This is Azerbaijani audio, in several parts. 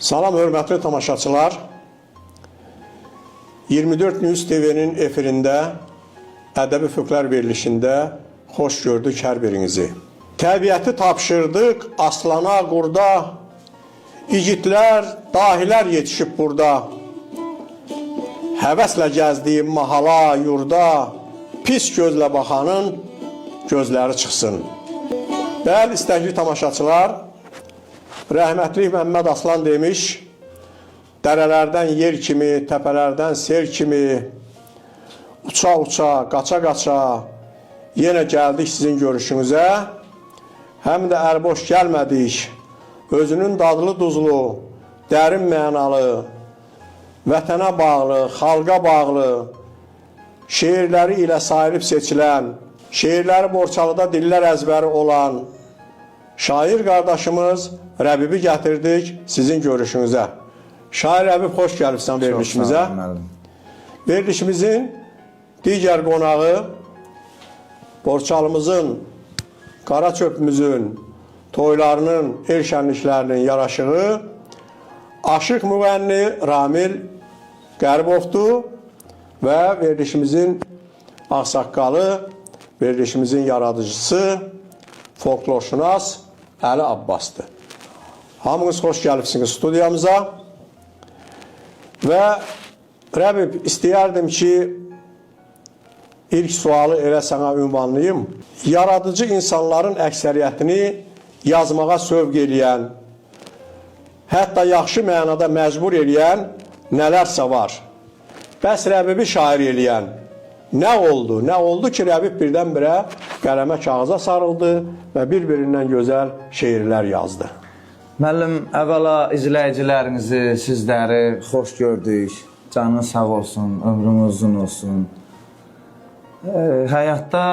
Salam hörmətli tamaşaçılar. 24 News TV-nin efirində Ədəbi Üfüqlər verilişində xoş gördük hər birinizi. Təbiəti tapşırdıq aslana, qurda, igidlər, dahilər yetişib burada. Həvəslə gəzdiyim mahala, yurda, pis gözlə baxanın gözləri çıxsın. Bəli, istəkli tamaşaçılar, rəhmətli Məhəmməd Aslan demiş, dərələrdən yer kimi, təpələrdən sel kimi, uça-uça, qaça-qaça yenə gəldik sizin görüşünüzə. Həm də əlboş gəlmədik, özünün dadlı duzlu, dərin mənalı, vətənə bağlı, xalqa bağlı, şeirləri ilə sayılıb seçilən, şeirləri Borçalıda dillər əzbəri olan şair qardaşımız Rəbibi gətirdik sizin görüşünüzə. Şair Rəbib, xoş gəlibsən verilişimizə. Verilişimizin digər qonağı Borçalımızın, Qaraçöpümüzün, toylarının, el şənliklərinin yaraşığı aşıq müğənni Ramil Qərbovdur və verilişimizin ağsaqqalı, verilişimizin yaradıcısı, folklorşünas Əli Abbasdır. Hamınız xoş gəlibsiniz studiyamıza və Rəbib, istəyərdim ki, ilk sualı elə sənə ünvanlayım. Yaradıcı insanların əksəriyyətini yazmağa sövq eləyən, hətta yaxşı mənada məcbur eləyən nələrsə var. Bəs Rəbibi şair eləyən nə oldu? Nə oldu ki, Rəbib birdən-birə qələmə kağıza sarıldı və bir-birindən gözəl şeirlər yazdı? Müəllim, əvvəla izləyicilərinizi, sizləri xoş gördük. Canınız sağ olsun, ömrünüz uzun olsun. Həyatda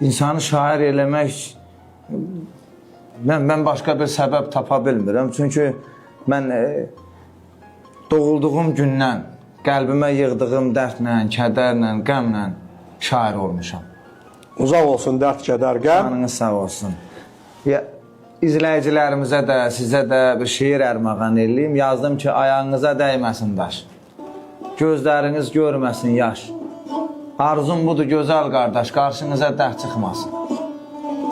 insanı şair eləmək, mən başqa bir səbəb tapa bilmirəm. Çünki mən doğulduğum gündən qəlbimə yığdığım dərdlə, kədərlə, qəmlə şair olmuşam. Uzaq olsun dərd, kədər, qəm. Canınız sağ olsun. İzləyicilərimizə də, sizə də bir şeir ərmağan eləyim. Yazdım ki, ayağınıza dəyməsin daş, gözləriniz görməsin yaş. Arzum budur gözəl qardaş, qarşınıza dərd çıxmasın.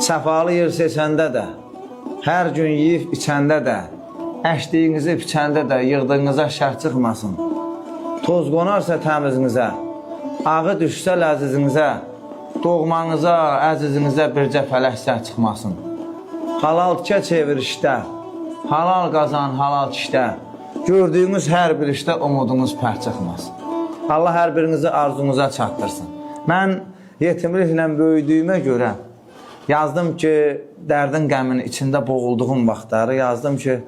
Səfalı yer seçəndə də, hər gün yeyib içəndə də, əkdiyinizi biçəndə də yığdığınıza şər çıxmasın. Toz qonarsa təmizinizə, ağı düşsə ləzizinizə, doğmanıza, əzizinizə bircə fələksə çıxmasın. Halal tikə çevirişdə, halal qazan, halal işdə, gördüyünüz hər bir işdə umudunuz pər çıxmasın. Allah hər birinizi arzunuza çatdırsın. Mən yetimliklə böyüdüyümə görə yazdım ki, dərdin qəmin içində boğulduğum vaxtları yazdım ki,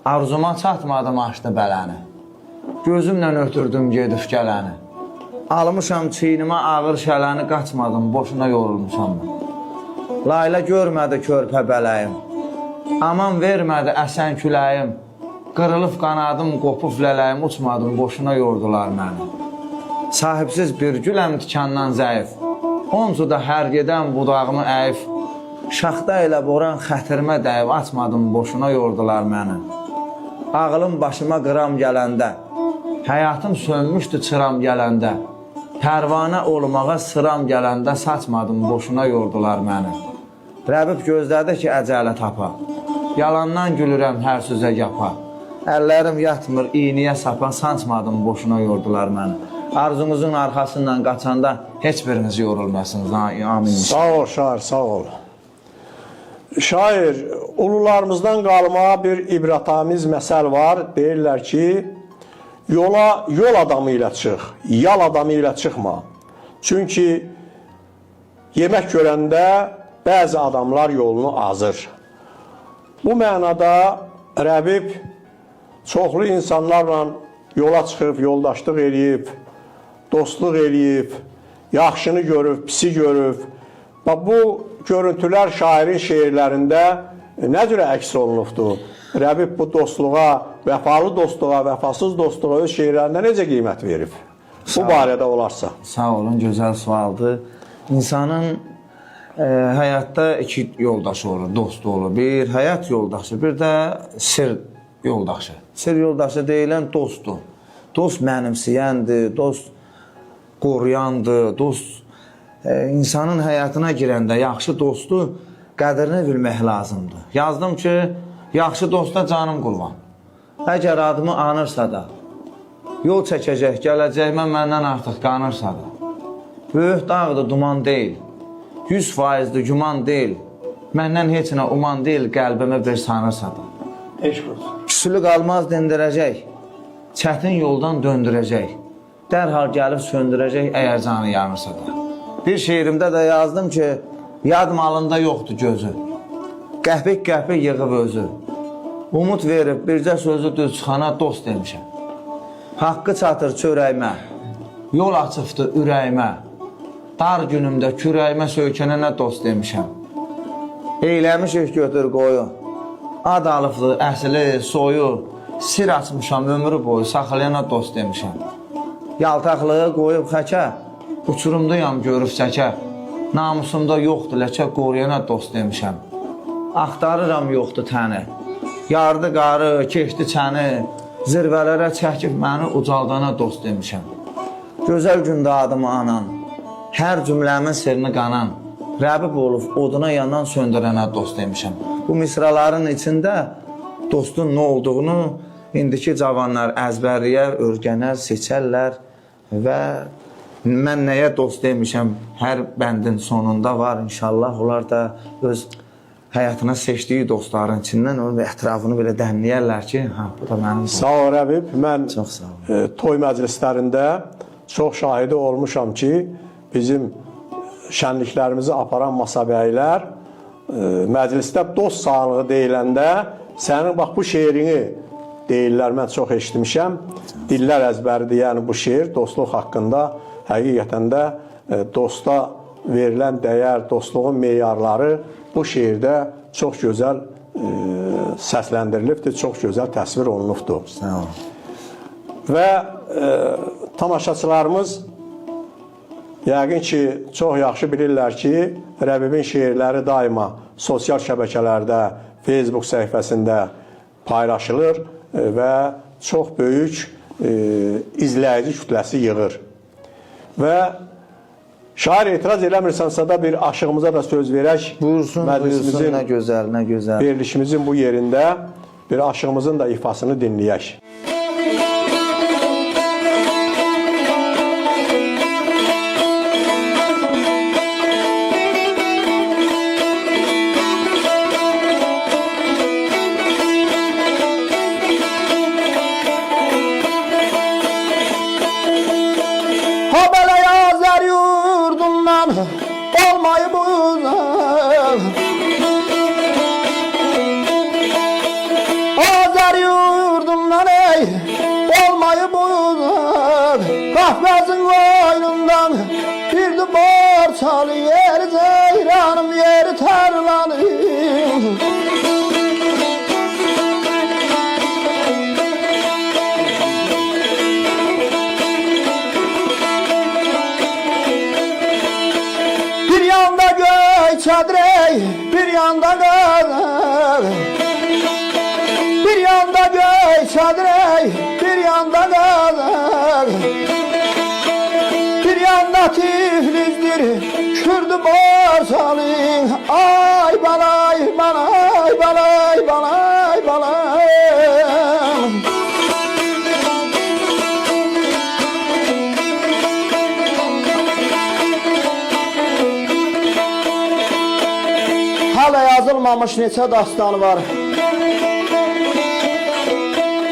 arzuma çatmadım açdı bələni. Gözümlə ötürdüm gedib gələni. Almışam çiynimə ağır şələni, qaçmadım, boşuna yorulmuşam mən. Layla görmədi körpə bələyim, aman vermədi əsən küləyim, qırılıb qanadım, qopub lələyim, uçmadım, boşuna yordular məni. Sahibsiz bir güləm tikandan zəif, oncu da hər gedən budağımı əyif, şaxta ilə boran xətirimə dəyib, açmadım, boşuna yordular məni. Ağlım başıma qıram gələndə, həyatım sönmüşdü çıram gələndə, pərvanə olmağa sıram gələndə, saçmadım, boşuna yordular məni. Rəbib gözlədi ki, əcələ tapa, yalandan gülürəm hər sözə yapa, əllərim yatmır, iyniyə sapa, sancmadım, boşuna yordular məni. Arzunuzun arxasından qaçanda heç biriniz yorulmasınız. Amin. Sağ ol şair, sağ ol. Şair, ulularımızdan qalma bir ibrətamiz məsəl var. Deyirlər ki, yola yol adamı ilə çıx, yal adamı ilə çıxma. Çünki yemək görəndə bəzi adamlar yolunu azır. Bu mənada Rəbib çoxlu insanlarla yola çıxıb, yoldaşlıq eləyib, dostluq eləyib, yaxşını görüb, pisi görüb. Bu görüntülər şairin şeirlərində nə cürə əks olunubdur? Rəbib bu dostluğa, vəfalı dostluğa, vəfasız dostluğa öz şeirlərində necə qiymət verib? Bu barədə olarsa. Sağ olun, gözəl sualdır. İnsanın həyatda iki yoldaşı olur, dostu olur. Bir həyat yoldaşı, bir də sir yoldaşı. Sirr yoldaşı deyilən dostdur. Dost mənimsəyəndir, dost qoruyandır, dost insanın həyatına girəndə yaxşı dostu qədrini bilmək lazımdır. Yazdım ki, yaxşı dosta canım qurban. Əgər adımı anırsa da, yol çəkəcək, gələcəkmə məndən artıq qanırsa da, böyük dağdır, duman deyil, 100%'dir, güman deyil, məndən heç nə uman deyil, qəlbimə bir sanırsa da. Eşq olsun. Küsülü qalmaz dindirəcək, çətin yoldan döndürəcək, dərhal gəlib söndürəcək, əgər canı yanırsa da. Bir şeirimdə də yazdım ki, yad malında yoxdur gözü, qəhbik-qəhbik yığıb özü, umut verib bircə sözü düz çıxana dost demişəm. Haqqı çatır çörəyimə, yol açıbdır ürəyimə, dar günümdə kürəyimə söykənənə dost demişəm. Eyləmişik götür qoyu, ad alıbdır əsli, soyu, sir açmışam ömrü boyu, saxlayana dost demişəm. Yaltaqlığı qoyub xəkə, uçurumdayam görüb səkə, namusumda yoxdur ləkə, qoruyana dost demişəm. Axtarıram yoxdur təni, yardı qarı, keçdi çəni, zirvələrə çəkib məni ucaldana dost demişəm. Gözəl gündə adımı anan, hər cümləmin sirrini qanan, Rəbib olub oduna yanan söndürənə dost demişəm. Bu misraların içində dostun nə olduğunu indiki cavanlar əzbərləyər, örgənər, seçərlər və mən nəyə dost demişəm, hər bəndin sonunda var. İnşallah onlar da öz həyatına seçdiyi dostların içindən onun ətrafını belə dənləyərlər ki, bu da mənim dostum. Sağ ol Rəbib, mən Çox sağ ol. Toy məclislərində çox şahidi olmuşam ki, bizim şənliklərimizi aparan masabəylər məclisdə dost sağlığı deyiləndə sənin bax bu şeirini deyirlər, mən çox eşitmişəm. Dillər əzbəridir, yəni bu şeir dostluq haqqında həqiqətən də dosta verilən dəyər, dostluğun meyarları bu şeirdə çox gözəl səsləndirilibdir, çox gözəl təsvir olunubdur. Sağ ol. Və tamaşaçılarımız yəqin ki, çox yaxşı bilirlər ki, Rəbibin şeirləri daima sosial şəbəkələrdə, Facebook səhifəsində paylaşılır və çox böyük izləyici kütləsi yığır. Və şair etiraz eləmirsənsə da bir aşığımıza da söz verək. Buyursun, buyursun, nə gözəl, nə gözəl. Verilişimizin bu yerində bir aşığımızın da ifasını dinləyək. Olmayıb uzaq Azər yurdumdan ey olmayıb uzaq Qahvəzin qoynundan bir də borçalı yeri ceyranım yeri tərlanım çadrey bir yanda qazaq Bir yanda göy çadrey bir yanda qazaq Bir yanda tiflizdir kürdü borsalın Ay balay balay balay balay balay Hala yazılmamış neçə dastanı var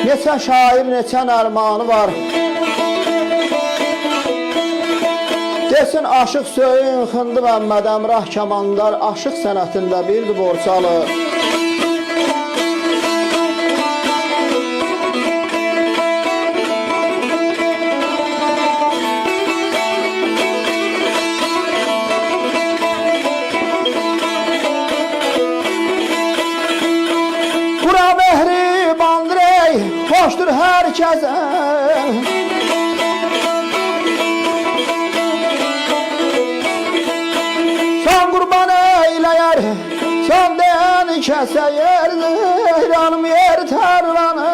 Neçə şair, neçə ərmanı var Desin aşıq söyün, xındı Məmməd Əmrah Kəmandar Aşıq sənətində birdir borçalı Hoşdur herkese Son kurban eyleyer Son deyeni kəsəyərdir Anım yer tərlanı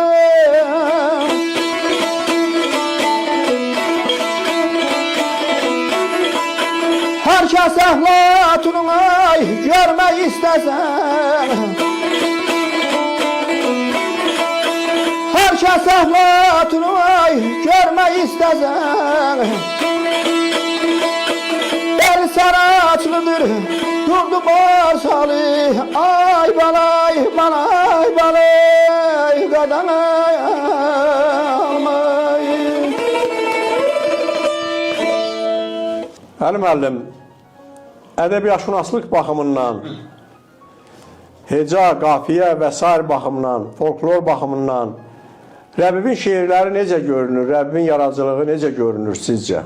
Hər kəs əhlatını ay görmək istəsən Hər kəs əhlatını ay görmək istəsən Bəli səraclıdır durdu borsalı Ay balay balay balay qadan almay Əli müəllim, ədəbiyyatşünaslıq baxımından, heca, qafiyə və s. baxımından, folklor baxımından Rəbibin şeirləri necə görünür, Rəbibin yaradıcılığı necə görünür sizcə?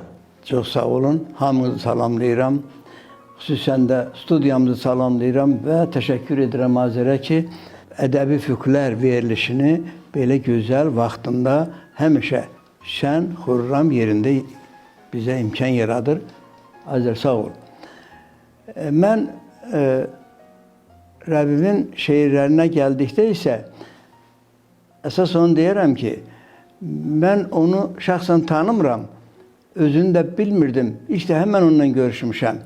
Çox sağ olun, hamınızı salamlayıram. Xüsusən də studiyamızı salamlayıram və təşəkkür edirəm Azərə ki, ədəbi füqlər verilişini belə gözəl vaxtında həmişə şən, xürram yerində bizə imkan yaradır. Azər, sağ ol. Mən Rəbibin şeirlərinə gəldikdə isə əsas onu deyərəm ki, mən onu şəxsən tanımıram, özünü də bilmirdim. İşte həmən onunla görüşmüşəm.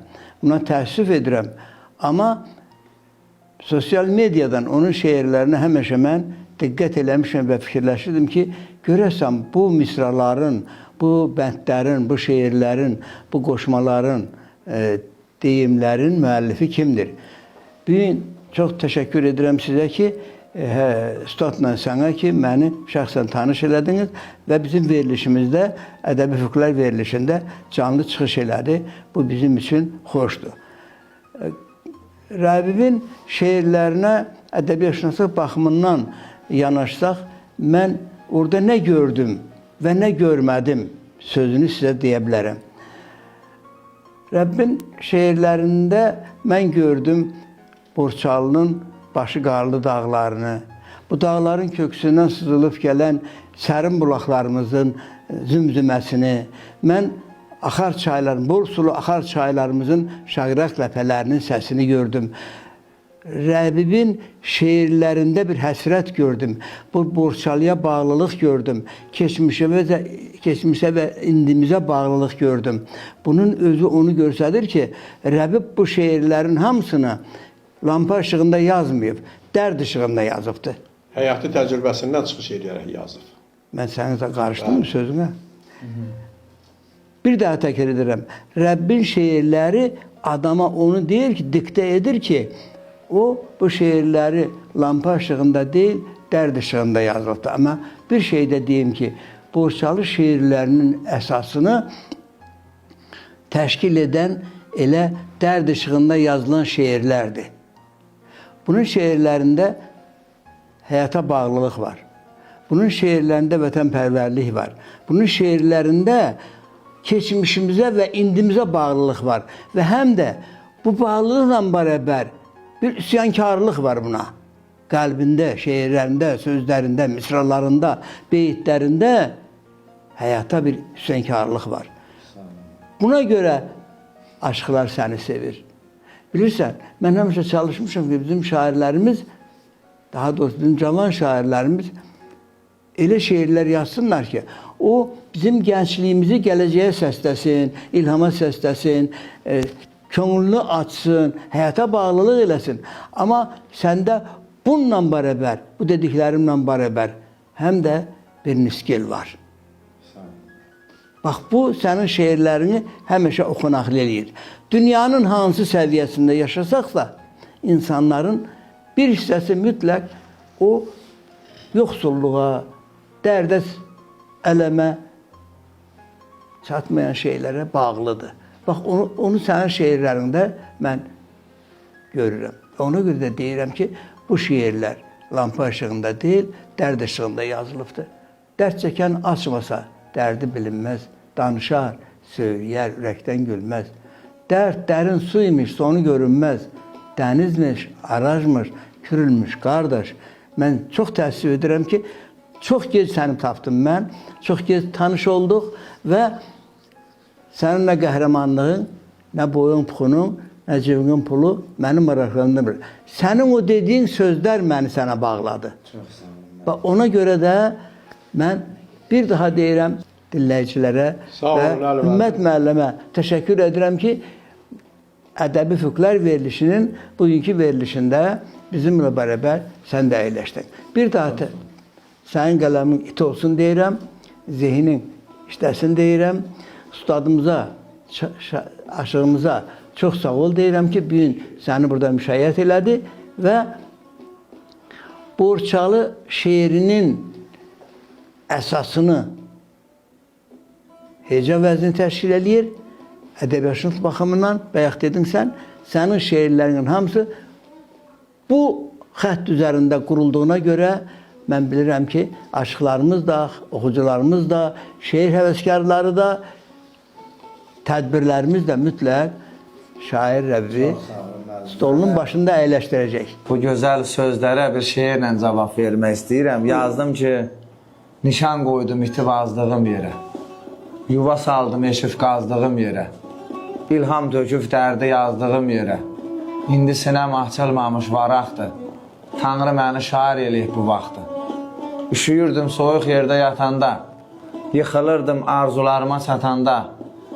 Buna təəssüf edirəm. Amma sosial mediadan onun şeirlərinə həmişə mən diqqət eləmişəm və fikirləşirdim ki, görəsəm bu misraların, bu bəndlərin, bu şeirlərin, bu qoşmaların, deyimlərin müəllifi kimdir? Bir gün çox təşəkkür edirəm sizə ki, Üstadla sənə ki, məni şəxsən tanış elədiniz və bizim verilişimizdə, ədəbi füqlər verilişində canlı çıxış elədi. Bu bizim üçün xoşdur. Rəbibin şeirlərinə ədəbiyyatşünaslıq baxımından yanaşsaq, mən orada nə gördüm və nə görmədim sözünü sizə deyə bilərəm. Rəbbin şeirlərində mən gördüm Borçalının başı qarlı dağlarını, bu dağların köksündən sızılıb gələn sərin bulaqlarımızın zümzüməsini, mən axar çayların, bol sulu axar çaylarımızın şaqraq ləpələrinin səsini gördüm. Rəbibin şeirlərində bir həsrət gördüm. Bu Borçalıya bağlılıq gördüm. Keçmişə və indimizə bağlılıq gördüm. Bunun özü onu göstərir ki, Rəbib bu şeirlərin hamısını lampa işığında yazmayıb, dərd işığında yazıbdır. Həyatı təcrübəsindən çıxış edərək yazıb. Mən səninizə qarışdım mı sözünə? Bir daha təkrar edirəm. Rəbbin şeirləri adama onu deyir ki, diktə edir ki, o bu şeirləri lampa işığında deyil, dərd işığında yazıbdır. Amma bir şey də deyim ki, Borçalı şeirlərinin əsasını təşkil edən elə dərd işığında yazılan şeirlərdir. Bunun şeirlərində həyata bağlılıq var. Bunun şeirlərində vətənpərvərlik var. Bunun şeirlərində keçmişimizə və indimizə bağlılıq var. Və həm də bu bağlılıqla bərabər bir üsyankarlıq var buna. Qəlbində, şeirlərində, sözlərində, misralarında, beyitlərində həyata bir üsyankarlıq var. Buna görə aşıqlar səni sevir. Bilirsən, mən həmişə çalışmışam ki, bizim şairlərimiz, daha doğrusu bizim cavan şairlərimiz elə şeirlər yazsınlar ki, o bizim gəncliyimizi gələcəyə səsləsin, ilhama səsləsin, könlünü açsın, həyata bağlılıq eləsin. Amma səndə bununla bərabər, bu dediklərimlə bərabər həm də bir niskel var. Bax, bu sənin şeirlərini həmişə oxunaqlı eləyir. Dünyanın hansı səviyyəsində yaşasaqsa, insanların bir hissəsi mütləq o yoxsulluğa, dərdə, ələmə çatmayan şeylərə bağlıdır. Bax, onu sənin şeirlərində mən görürəm. Ona görə də deyirəm ki, bu şeirlər lampa işığında deyil, dərd işığında yazılıbdır. Dərd çəkən açmasa, dərdi bilinməz, danışar, söyləyər, ürəkdən gülməz. Dərd dərin su imiş, sonu görünməz. Dənizmiş, arajmış, kürülmüş qardaş. Mən çox təəssüf edirəm ki, çox gec səni tapdım mən, çox gec tanış olduq və sənin nə qəhrəmanlığın, nə boyun puxunun, nə cibinin pulu məni maraqlandırmır. Sənin o dediyin sözlər məni sənə bağladı. Və ona görə də mən bir daha deyirəm dinləyicilərə Sağ olun, və Əli müəllim. Ümmət müəllimə təşəkkür edirəm ki, Ədəbi Füqlər verilişinin bugünkü verilişində bizimlə bərabər sən də əyləşdin. Bir daha sənin qələmin it olsun deyirəm, zihnin işləsin deyirəm, ustadımıza, aşığımıza çox sağ ol deyirəm ki, bugün səni burada müşayiət elədi və Borçalı şeirinin əsasını heca vəzni təşkil eləyir. Ədəbiyyatçılıq baxımından bayaq dedin sən, sənin şeirlərinin hamısı bu xətt üzərində qurulduğuna görə mən bilirəm ki, aşıqlarımız da, oxucularımız da, şeir həvəskarları da, tədbirlərimiz də mütləq şair Rəbbi stolunun başında əyləşdirəcək. Bu gözəl sözlərə bir şeirlə cavab vermək istəyirəm. Yazdım ki, nişan qoydum itib azdığım yerə, yuva saldım eşif qazdığım yerə, İlham töküb dərdi yazdığım yerə, indi sinəm açılmamış varaqdır, Tanrı məni şair eləyib bu vaxtı. Üşüyürdüm soyuq yerdə yatanda, yıxılırdım arzularıma çatanda,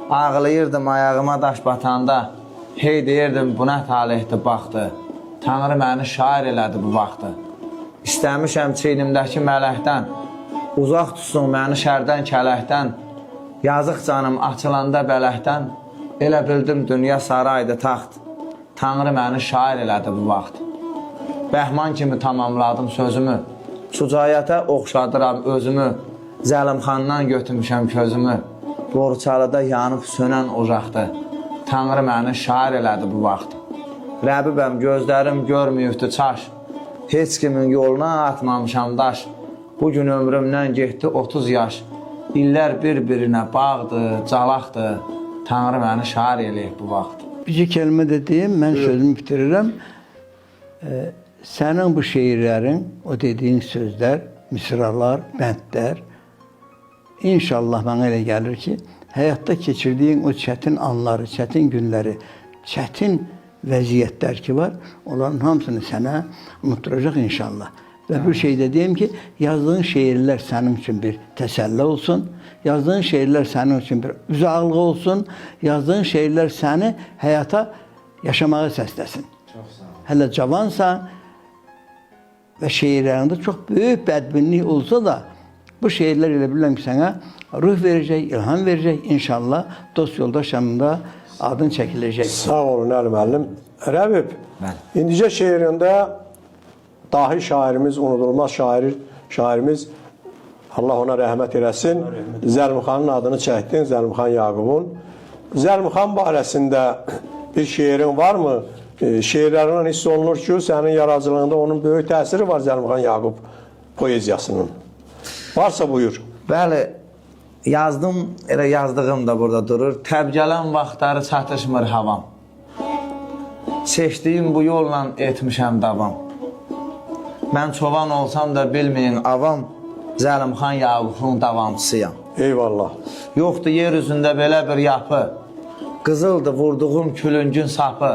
ağlayırdım ayağıma daş batanda, hey deyirdim bu nə talihdir baxdı, Tanrı məni şair elədi bu vaxtı. İstəmişəm çiynimdəki mələkdən, uzaq tutsun məni şərdən kələkdən, yazıq canım açılanda bələkdən, elə bildim dünya saraydı taxt, Tanrı məni şair elədi bu vaxt. Bəhman kimi tamamladım sözümü, Sucayətə oxşadıram özümü, Zəlimxandan götürmüşəm közümü, Borçalıda yanıb sönən ocaqdı, Tanrı məni şair elədi bu vaxt. Rəbibəm gözlərim görməyibdi çaş, heç kimin yoluna atmamışam daş, bugün ömrümdən getdi 30 yaş, illər bir-birinə bağdır, calaqdır, Tanrı məni şair eləyib bu vaxt. Bir kəlmə də deyim, mən sözümü bitirirəm. Sənin bu şeirlərin, o dediyin sözlər, misralar, bəndlər, inşallah mənə elə gəlir ki, həyatda keçirdiyin o çətin anları, çətin günləri, çətin vəziyyətlər ki var, onların hamısını sənə unutturacaq inşallah. Və bir şey də deyim ki, yazdığın şeirlər sənin üçün bir təsəlli olsun, yazdığın şeirlər sənin üçün bir uzaqlığı olsun, yazdığın şeirlər səni həyata yaşamağa səsləsin. Hələ cavansan və şeirlərində çox böyük bədbinlik olsa da, bu şeirlər elə bilirəm ki, sənə ruh verəcək, ilham verəcək, inşallah dost yoldaş yanında adın çəkiləcək. Sağ olun Əli müəllim. Rəbib, indicə şeirində dahi şairimiz, unudulmaz şairimiz, Allah ona rəhmət eləsin, Zəlmxanın adını çəkdin, Zəlmxan Yaqubun. Zəlmxan barəsində bir şeirin varmı? Şeirlərindən hiss olunur ki, sənin yaradıcılığında onun böyük təsiri var Zəlmxan Yaqub poeziyasının. Varsa buyur. Bəli, yazdım, elə yazdığım da burada durur. Təbgələn vaxtları çatışmır havam, seçdiyim bu yolla etmişəm davam. Mən çoban olsam da bilməyin avam, Zəlimxan Yaqubun davamçısıyam. Eyvallah. Yoxdur yer üzündə belə bir yapı, qızıldı vurduğum külüngün sapı,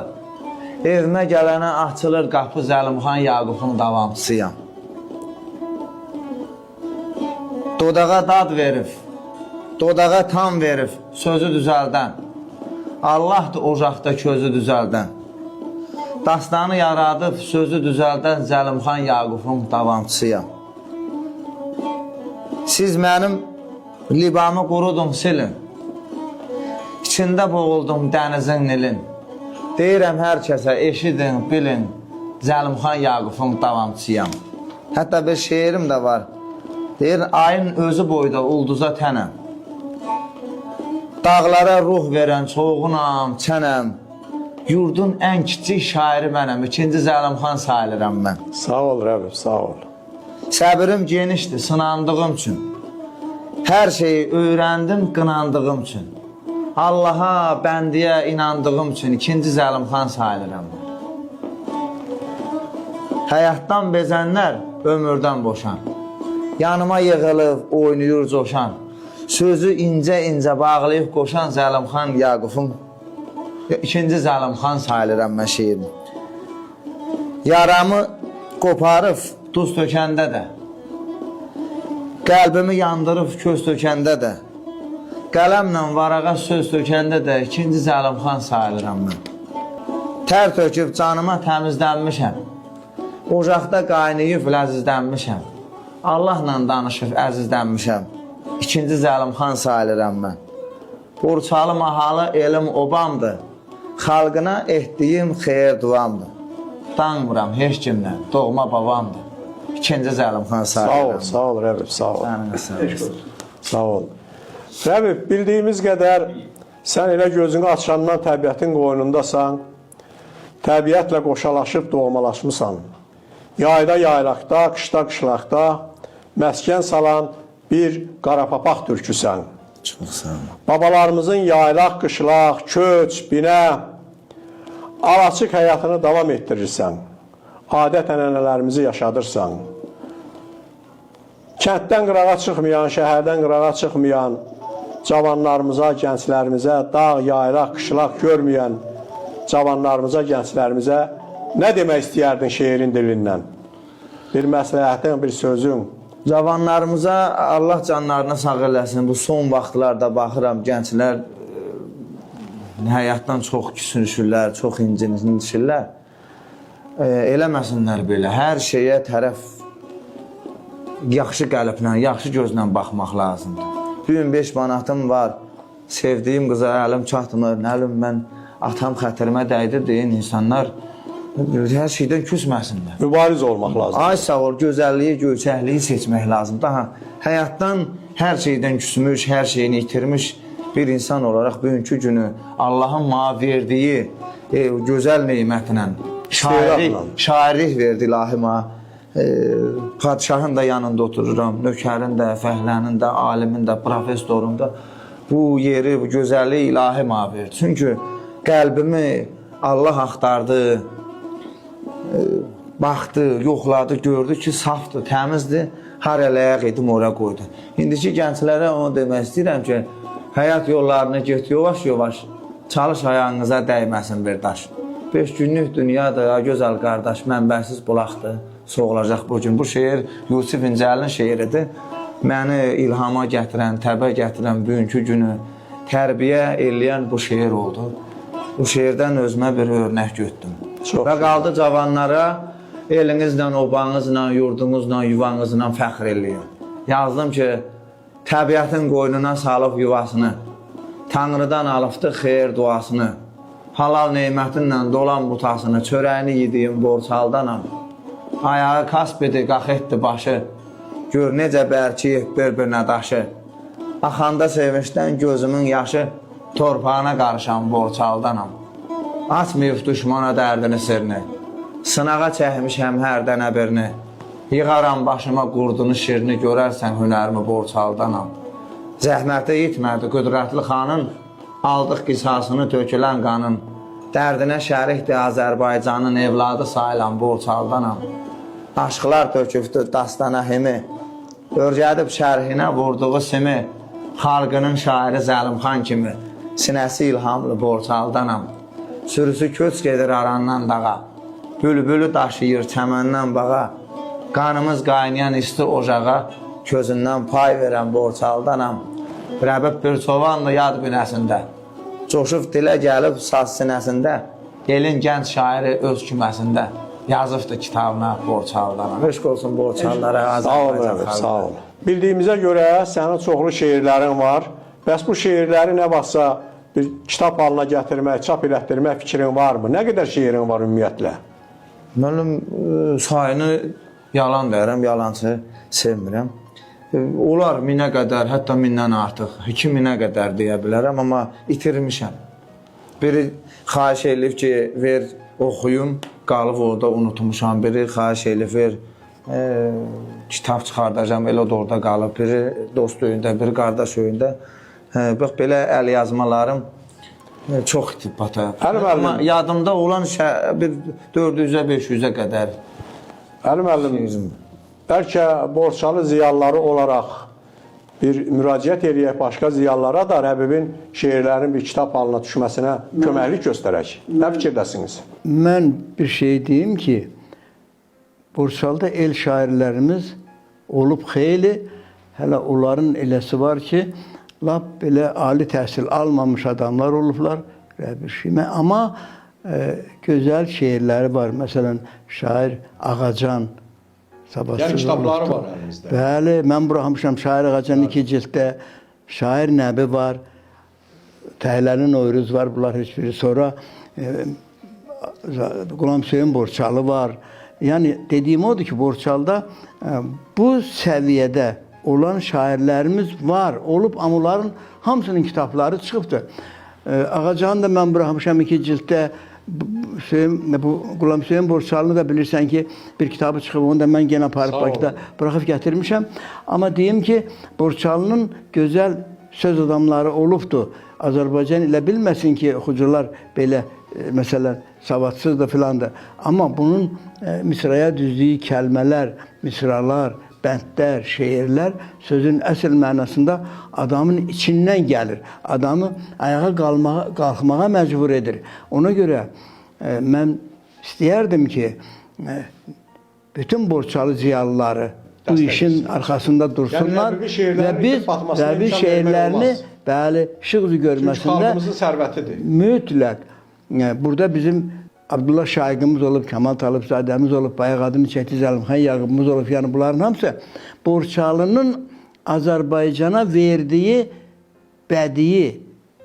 evimə gələnə açılır qapı, Zəlimxan Yaqubun davamçısıyam. Dodağa dad verib, dodağa tam verib, sözü düzəldən, Allahdır ocaqda közü düzəldən, dastanı yaradıb, sözü düzəldən, Zəlimxan Yaqubun davamçısıyam. Siz mənim libamı qurudum silin, içində boğuldum dənizin nilin, deyirəm hər kəsə eşidin, bilin, Zəlimxan Yaqubun davamçısıyam. Hətta bir şeirim də var, deyir, ayın özü boyda ulduza tənəm, dağlara ruh verən soğuğunam, çənəm, yurdun ən kiçik şairi mənəm, ikinci Zəlimxan sayılırım mən. Sağ ol Rəbib, sağ ol. Səbrim genişdir, sınandığım üçün, hər şeyi öyrəndim, qınandığım üçün, Allaha, bəndiyə inandığım üçün, ikinci Zəlimxan sayılırım mən. Həyatdan bezənlər ömürdən boşan, yanıma yığılıb, oynayır, coşan, sözü incə-incə bağlayıb qoşan Zəlimxan Yaqubun İkinci Zəlimxan sayılıram mən şeirim. Yaramı qoparıb duz tökəndə də, qəlbimi yandırıb köz tökəndə də, qələmlə varağa söz tökəndə də ikinci Zəlimxan sayılıram mən. Tər töküb canıma təmizlənmişəm, ocaqda qaynayıb ləzizlənmişəm, Allahla danışıb əzizlənmişəm, ikinci Zəlimxan sayılıram mən. Borçalı mahalı elim obamdır, xalqına etdiyim xeyir duamdır. Danmıram heç kimdən, doğma babamdır. İkinci Zəlimxan sayılıram. Sağ ol Rəbib, sağ ol. Sağ ol. Rəbib, bildiyimiz qədər sən elə gözünü açandan təbiətin qoynundasan, təbiətlə qoşalaşıb doğmalaşmısan. Yayda yaylaqda, qışda qışlaqda məskən salan bir qarapapaq türküsən. Çox sağ ol. Babalarımızın yaylaq, qışlaq, köç, binə, alaçıq həyatını davam etdirirsən. Adət-ənənələrimizi yaşadırsan. Kənddən qırağa çıxmayan, şəhərdən qırağa çıxmayan cavanlarımıza, gənclərimizə, dağ, yaylaq, qışlaq görməyən cavanlarımıza, gənclərimizə nə demək istəyərdin şeirin dilindən? Bir məsləhətin, bir sözün. Cavanlarımıza Allah canlarına sağ eləsin. Bu son vaxtlarda baxıram, gənclər həyatdan çox küsünüşürlər, çox incinişirlər. Eləməsinlər belə. Hər şeyə tərəf yaxşı qəlblə, yaxşı gözlə baxmaq lazımdır. Bugün 5 manatım var, sevdiyim qıza əlim çatmır, nə bilim mən atam xətrimə dəydi deyin insanlar hər şeydən küsməsinlər. Mübariz olmaq lazım. Ay sağ ol, gözəlliyi, göyçəkliyi seçmək lazım. Daha həyatdan hər şeydən küsmüş, hər şeyini itirmiş bir insan olaraq bugünkü günü Allahın mənə verdiyi gözəl neymətlə şairlik verdi ilahi mənə. Padişahın da yanında otururam, nökərin də, fəhlənin də, alimin də, professorun da. Bu yeri, bu gözəlliyi ilahi mənə verdi. Çünki qəlbimi Allah axtardı, baxdı, yoxladı, gördü ki, safdır, təmizdir, har ələyaq edim, ora qoydu. İndiki gənclərə onu demək istəyirəm ki, həyat yollarını get yavaş-yavaş, çalış ayağınıza dəyməsin bir daş. 5 günlük dünyadır, gözəl qardaş, mənbəsiz bulaqdır, soğulacaq bu gün. Bu şeir Yusuf İncəlinin şeiridir. Məni ilhama gətirən, təbə gətirən bugünkü günü tərbiyə eləyən bu şeir oldu. Bu şeirdən özümə bir örnək götdüm. Və qaldı cavanlara elinizlə, obanızla, yurdunuzla, yuvanızla fəxr eləyin. Yazdım ki, təbiətin qoynuna salıb yuvasını, Tanrıdan alıbdı xeyir duasını, halal neymətinlə dolan butasını, çörəyini yediyim borçaldanam. Ayağı kasb edi, qalx etdi başı, gör necə bərkiyib bir-birinə daşı. Axanda sevinçdən gözümün yaşı, torpağına qarışan borçaldanam. Açmayıb düşmana dərdini sirini, sınağa çəkmişəm hərdən əbirini. Yığaram başıma qurdunu şirini, görərsən hünərimi borçaldanam. Zəhməti itmədi qüdrətli xanın, aldıq qisasını tökülən qanın. Dərdinə şərikdir Azərbaycanın, evladı sayılan borçaldanam. Aşqlar tökübdü dastana himi, örgədib şərhinə vurduğu simi. Xalqının şairi Zəlimxan kimi, sinəsi ilhamlı borçaldanam. Sürüsü köç gedir arandan dağa, bülbülü daşıyır çəməndən bağa. Qanımız qaynayan isti ocağa, közündən pay verən borçaldanam. Rəbib bir çobandı yad binəsində, coşub dilə gəlib saz sinəsində, elin gənc şairi öz küməsində, yazıbdı kitabına borçaldanam. Eşq olsun borçallara, Azərbaycan xalqı. Sağ ol. Bildiyimizə görə sənin çoxlu şeirlərin var. Bəs bu şeirləri nə vaxtsa bir kitab halına gətirmək, çap elətdirmək fikrin varmı? Nə qədər şeirin var ümumiyyətlə? Mənim sayını yalan deyirəm, yalançı sevmirəm. Olar 1000-ə qədər, hətta 1000-dən artıq, 2000-ə qədər deyə bilərəm, amma itirmişəm. Biri xahiş eləyib ki, ver oxuyum, qalıb orada unutmuşam. Biri xahiş eləyib, ver kitab çıxardacam, elə o da orada qalıb. Biri dost öyündə, biri qardaş öyündə. Bax, belə əl yazmalarım çox itibata. Amma yadımda olan bir 400-ə, 500-ə qədər. Əli müəllim, bəlkə Borçalı ziyalıları olaraq bir müraciət eləyək başqa ziyalılara da Rəbibin şeirlərinin bir kitab halına düşməsinə köməklik göstərək. Nə fikirdəsiniz? Mən bir şey deyim ki, Borçalıda el şairlərimiz olub xeyli, hələ onların eləsi var ki, lap belə ali təhsil almamış adamlar olublar, amma gözəl şeirləri var. Məsələn, şair Ağacan, Yəni kitabları var əlimizdə. Bəli, mən buraxmışam Şair Ağacan 2 cilddə, Şair Nəbi var, Təhlənin Oyruz var, bunlar heç biri. Sonra Qulam Hüseyin Borçalı var. Yəni, dediyim odur ki, Borçalıda bu səviyyədə olan şairlərimiz var, olub, amma onların hamısının kitabları çıxıbdır. Ağacanı da mən buraxmışam 2 cilddə, bu Qulam Hüseyin Borçalını da bilirsən ki, bir kitabı çıxıb, onu da mən genə aparıb Bakıda buraxıb gətirmişəm. Amma deyim ki, Borçalının gözəl söz adamları olubdur. Azərbaycan elə bilməsin ki, oxucular belə, məsələn, savadsızdır filandır. Amma bunun misraya düzdüyü kəlmələr, misralar, bəndlər, şeirlər sözün əsl mənasında adamın içindən gəlir. Adamı ayağa qalxmağa məcbur edir. Ona görə mən istəyərdim ki, bütün Borçalı ziyalıları bu işin arxasında dursunlar və biz Rəbi şeirlərini işıq üzü görməsində mütləq. Burada bizim Abdullah Şaiqimiz olub, Kamal Talıbzadəmiz olub, bayaq adını çəkdi Zəlimxan Yaqubumuz olub. Yəni bunların hamısı Borçalının Azərbaycana verdiyi bədii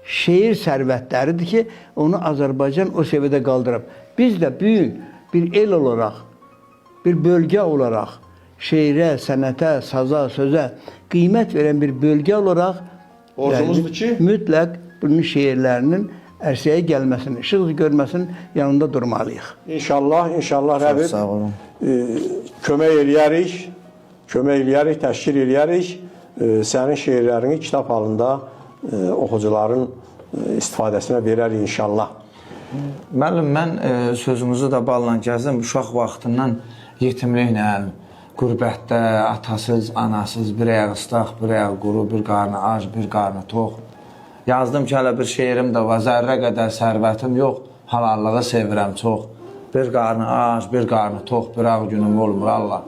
şeir sərvətləridir ki, onu Azərbaycan o səviyyədə qaldırıb. Biz də büyük bir el olaraq, bir bölgə olaraq şeirə, sənətə, saza, sözə qiymət verən bir bölgə olaraq mütləq bunun şeirlərinin ərsəyə gəlməsinin, işıq görməsinin yanında durmalıyıq. İnşallah Rəbib kömək eləyərik, təşkil eləyərik. Sənin şeirlərini kitab halında oxucuların istifadəsinə verərik inşallah. Müəllim, mən sözünüzü də balla gəzdim. Uşaq vaxtından yetimliklə, qürbətdə, atasız, anasız, bir ayağı ıslaq, bir ayağı quru, bir qarnı ac, bir qarnı tox. Yazdım ki, hələ bir şeirim də var, zərrə qədər sərvətim yox, halallığı sevirəm çox. Bir qarnı ac, bir qarnı tox, bir ağ günüm olmur Allah.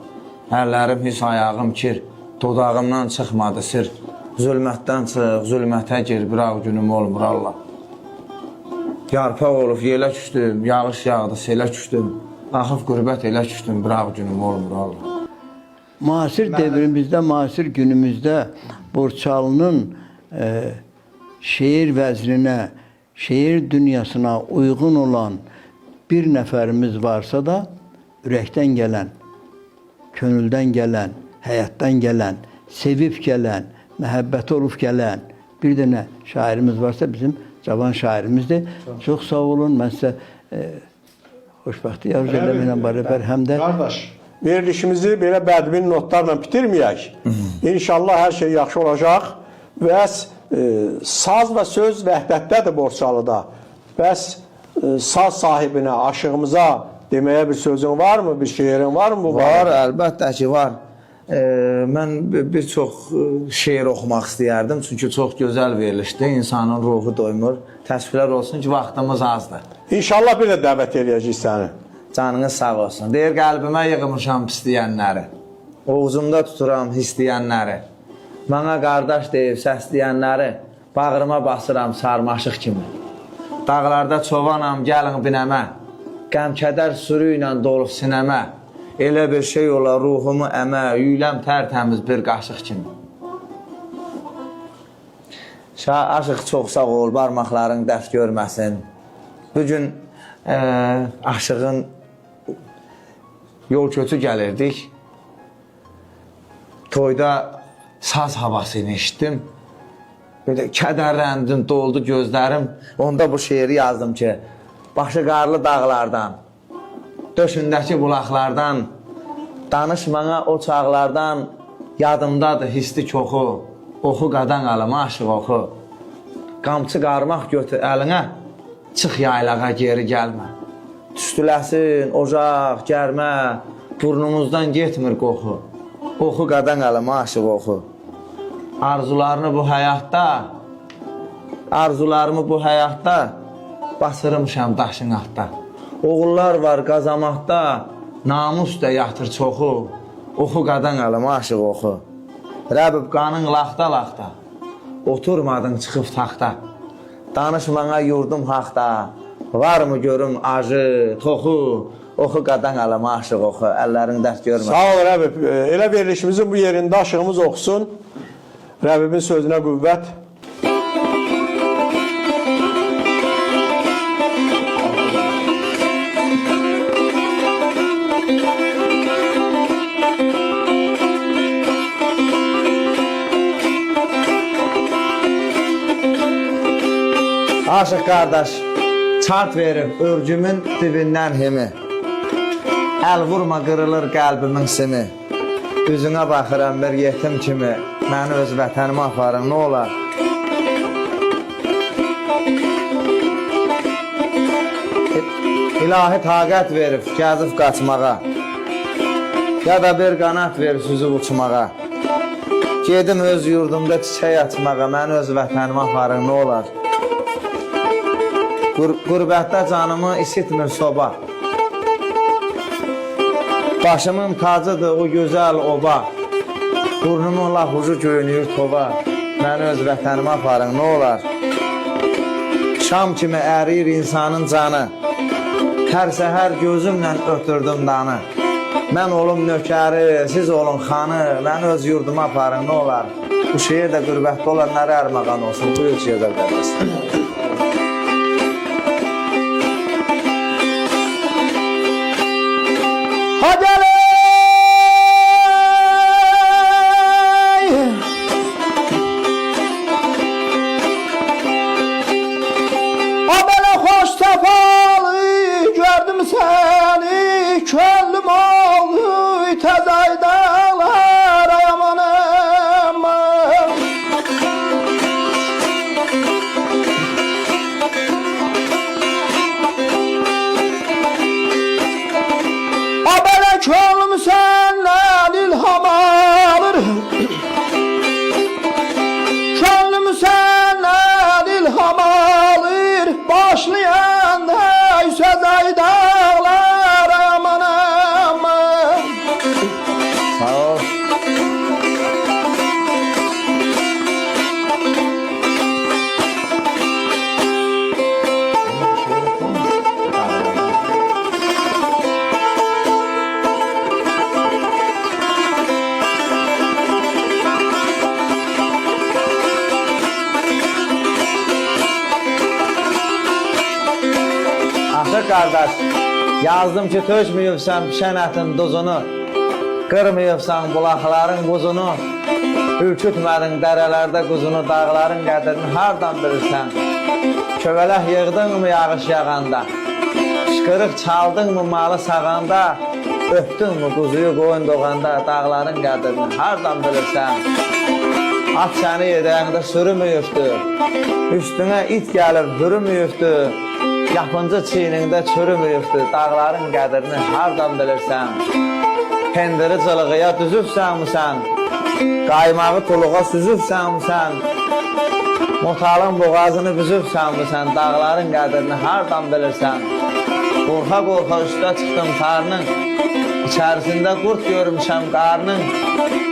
Əllərim his, ayağım kir, dodağımdan çıxmadı sir. Zülmətdən çıx, zülmətə gir, bir ağ günüm olmur Allah. Yarpaq olub, yelə küstüm, yağış yağdı, selə küstüm. Axıb qürbət elə küstüm, bir ağ günüm olmur Allah. Müasir devrimizdə, müasir günümüzdə Borçalının şeir vəzninə, şeir dünyasına uyğun olan bir nəfərimiz varsa da, ürəkdən gələn, könüldən gələn, həyatdan gələn, sevib gələn, məhəbbəti olub gələn bir dənə şairimiz varsa bizim cavan şairimizdir. Çox sağ olun, mən sizə xoşbəxtlik arzu eləməklə bərabər həm də... Qardaş, verilişimizi belə bədbin notlarla bitirməyək. İnşallah hər şey yaxşı olacaq və saz və söz vəhdətdədir Borçalıda. Bəs saz sahibinə, aşığımıza deməyə bir sözün varmı, bir şeirin varmı? Var, əlbəttə ki, var. Mən bir çox şeir oxumaq istəyərdim, çünki çox gözəl verilişdir, insanın ruhu doymur. Təsvirlər olsun ki, vaxtımız azdır. İnşallah bir də dəvət eləyəcək səni. Canınız sağ olsun. Deyir, qəlbimə yığmışam pisləyənləri, oğuzumda tuturam hisləyənləri. Mənə qardaş deyib səsləyənləri, bağrıma basıram sarmaşıq kimi. Dağlarda çovanam, gəlin binəmə, qəm-kədər sürü ilə dolub sinəmə. Elə bir şey ola ruhumu əmə, yüyləm tərtəmiz bir qaşıq kimi. Aşıq çox sağ ol, barmaqların dəf görməsin. Bugün aşığın yol kötü gəlirdik. Toyda saz havasını eşitdim. Böyle kədərləndim, doldu gözlərim. Onda bu şeiri yazdım ki, başı qarlı dağlardan, döşündəki bulaqlardan, danışmana o çağlardan, yadımdadır hisli çoxu, oxu qadan alıma aşıq oxu. Qamçı qarmaq götür əlinə, çıx yaylağa geri gəlmə. Tüstüləsin, ocaq, gərmə, burnumuzdan getmir qoxu. Oxu qadan alıma aşıq oxu. arzularımı bu həyatda basırmışam daşın altda. Oğullar var qazamaqda, namus da yatır çoxu. Oxu qadan alım, aşıq oxu. Rəbib qanın laxta-laxta, oturmadın çıxıb taxta. Danışmana yurdum haqda, var mı görüm acı, toxu. Oxu qadan alım, aşıq oxu, əllərin dərd görmə. Sağ ol Rəbib. Elə verilişimizin bu yerində aşığımız oxusun. Rəbibin sözünə qüvvət. Aşıq qardaş, çat verib örgümün dibindən himi. Əl vurma qırılır qəlbimin simi. Üzünə baxıram bir yetim kimi. Məni öz vətənimə aparın, nə olar? İlahi taqət verib gəzib qaçmağa. Ya da bir qanat verib süzüb uçmağa. Gedim öz yurdumda çiçək açmağa. Məni öz vətənimə aparın, nə olar? Qürbətdə canımı isitmir soba. Başımın tacıdır o gözəl oba. Burnumun laf ucu göynüyür toba. Məni öz vətənimə aparın, nə olar? Şam kimi əriyir insanın canı. Hər səhər gözümlə ötürdüm danı. Mən olum nökəri, siz olun xanı. Məni öz yurduma aparın, nə olar? Bu şehir də qürbətdə olanlara ərmağan olsun. Buyur şehirdə qədəsin. Könlüm oldu təzay dağlar ayamanım. A belə könlüm səndən ilham alır. Könlüm səndən ilham alır. Başlayanda səzay dağlar. Aşıq qardaş, yazdım ki tökməyibsən pişən ətin duzunu, qırmayıbsan bulaqların buzunu, ürkütmədin dərələrdə quzunu, dağların qədrini hardan bilirsən? Kövələk yığdın mı yağış yağanda, şıqırıq çaldın mı malı sağanda, öpdün mü quzuyu qoyun doğanda, dağların qədrini hardan bilirsən? At səni yedəyində sürümüyübdür, üstünə it gəlib hürümüyübdür, yapıncı çiynində çürümüyübdür, dağların qədrini hardan bilirsən? Pendiri cılığıya düzübsən mi sən? Qaymağı tuluğa süzübsən mi sən? Motalın boğazını büzübsən mi sən? Dağların qədrini hardan bilirsən? Qorxa-qorxa üstə çıxdım tarının, İçərisində qurt görmüşəm qarnın,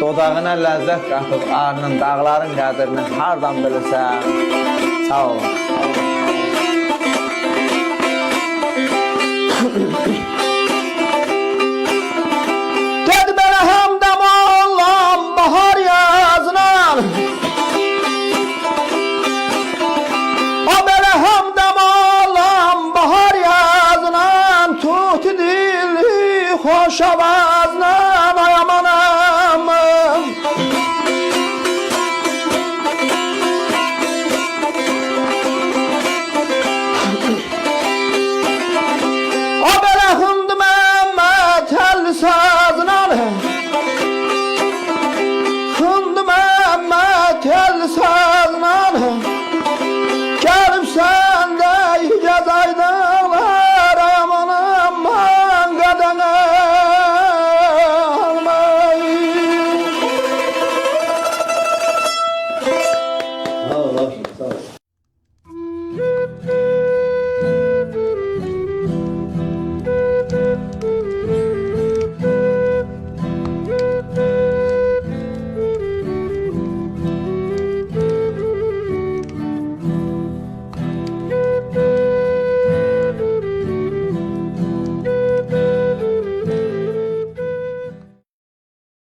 dodağına ləzzət qatıb arnın, dağların qədrini hardan bilirsən? Sağ olun. Dedi belə həmdəm Allah'ım bahar yazınan. O belə həmdəm Allah'ım bahar yazınan. Tut dili xoşava